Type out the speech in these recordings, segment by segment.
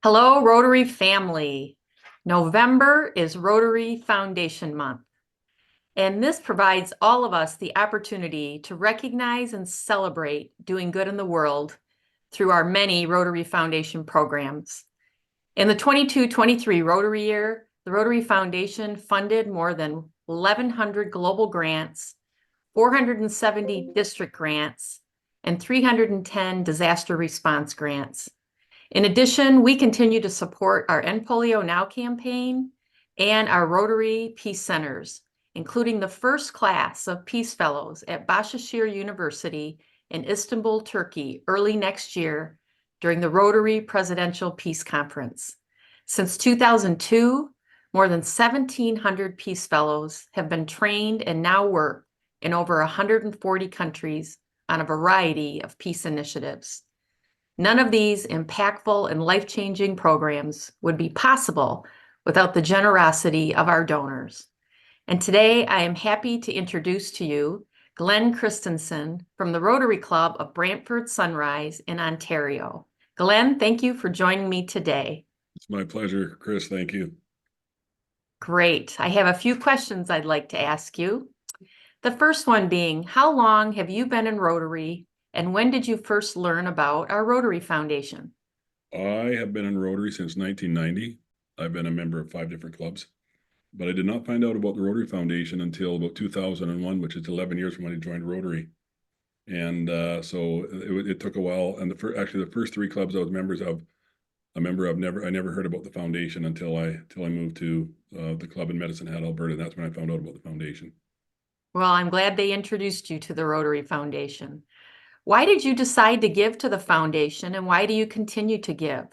Hello, Rotary family. November is Rotary Foundation Month, and this provides all of us the opportunity to recognize and celebrate doing good in the world through our many Rotary Foundation programs. In the 22-23 Rotary year, the Rotary Foundation funded more than 1,100 global grants, 470 district grants, and 310 disaster response grants. In addition, we continue to support our End Polio Now campaign and our Rotary Peace Centers, including the first class of Peace Fellows at Başakşehir University in Istanbul, Turkey, early next year during the Rotary Presidential Peace Conference. Since 2002, more than 1,700 Peace Fellows have been trained and now work in over 140 countries on a variety of peace initiatives. None of these impactful and life-changing programs would be possible without the generosity of our donors. And today I am happy to introduce to you Glenn Christensen from the Rotary Club of Brantford Sunrise in Ontario. Glenn, thank you for joining me today. It's my pleasure, Chris. Thank you. Great. I have a few questions I'd like to ask you. The first one being, how long have you been in Rotary? And when did you first learn about our Rotary Foundation? I have been in Rotary since 1990. I've been a member of 5 different clubs, but I did not find out about the Rotary Foundation until about 2001, which is 11 years from when I joined Rotary. And so it took a while. And the first 3 clubs I was a member of, I never heard about the foundation until I moved to the club in Medicine Hat, Alberta. And that's when I found out about the foundation. Well, I'm glad they introduced you to the Rotary Foundation. Why did you decide to give to the foundation, and why do you continue to give?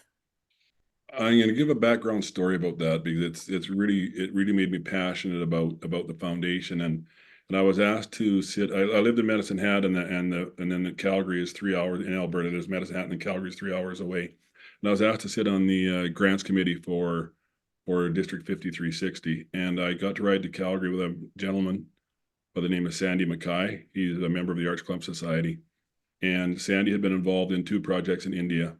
I'm going to give a background story about that because it really made me passionate about the foundation, and I was asked to sit. I lived in Medicine Hat, and then Calgary is 3 hours in Alberta. There's Medicine Hat, and then Calgary is 3 hours away. And I was asked to sit on the grants committee for District 5360, and I got to ride to Calgary with a gentleman by the name of Sandy Mackay. He's a member of the Arts Clump Society. And Sandy had been involved in 2 projects in India.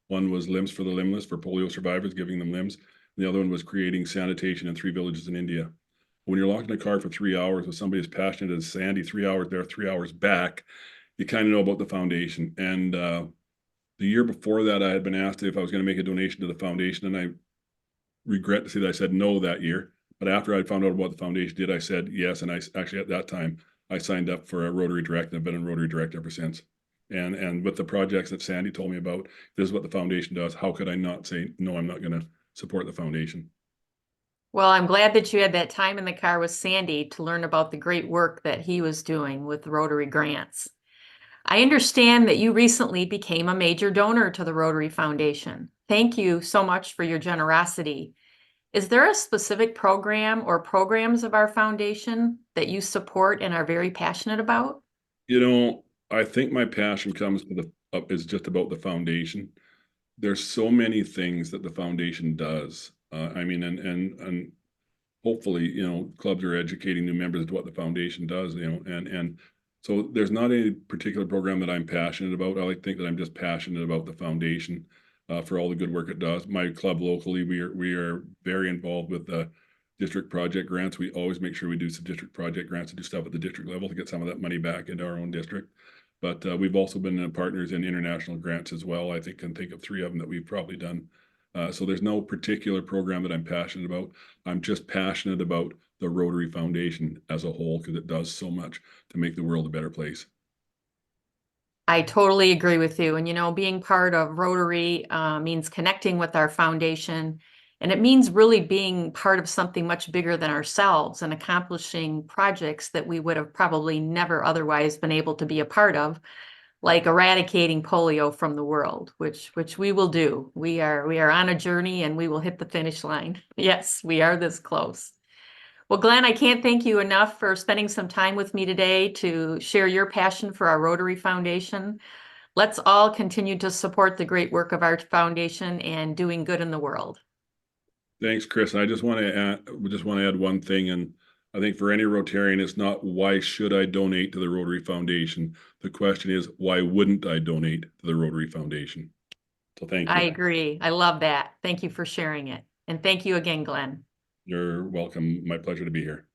One was Limbs for the Limbless for polio survivors, giving them limbs. And the other one was creating sanitation in 3 villages in India. When you're locked in a car for 3 hours with somebody as passionate as Sandy, 3 hours there, 3 hours back, you kind of know about the foundation. And the year before that, I had been asked if I was going to make a donation to the foundation, and I regret to say that I said no that year. But after I found out what the foundation did, I said yes. And I actually, at that time, I signed up for a Rotary Direct, and I've been in Rotary Direct ever since. And with the projects that Sandy told me about, this is what the foundation does. How could I not say, no, I'm not going to support the foundation? Well, I'm glad that you had that time in the car with Sandy to learn about the great work that he was doing with Rotary grants. I understand that you recently became a major donor to the Rotary Foundation. Thank you so much for your generosity. Is there a specific program or programs of our foundation that you support and are very passionate about? I think my passion comes to is just about the foundation. There's so many things that the foundation does. I mean, and hopefully, clubs are educating new members to what the foundation does, and so there's not any particular program that I'm passionate about. I like to think that I'm just passionate about the foundation for all the good work it does. My club locally, we are very involved with the district project grants. We always make sure we do some district project grants to do stuff at the district level to get some of that money back into our own district. But we've also been partners in international grants as well. I can think of 3 of them that we've probably done. So there's no particular program that I'm passionate about. I'm just passionate about the Rotary Foundation as a whole because it does so much to make the world a better place. I totally agree with you. And, being part of Rotary means connecting with our foundation. And it means really being part of something much bigger than ourselves and accomplishing projects that we would have probably never otherwise been able to be a part of, like eradicating polio from the world, which we will do. We are on a journey and we will hit the finish line. Yes, we are this close. Well, Glenn, I can't thank you enough for spending some time with me today to share your passion for our Rotary Foundation. Let's all continue to support the great work of our foundation and doing good in the world. Thanks, Chris. I just want to add one thing, and I think for any Rotarian, it's not why should I donate to the Rotary Foundation. The question is, why wouldn't I donate to the Rotary Foundation? So thank I you. agree. I love that. Thank you for sharing it. And thank you again, Glenn. You're welcome. My pleasure to be here.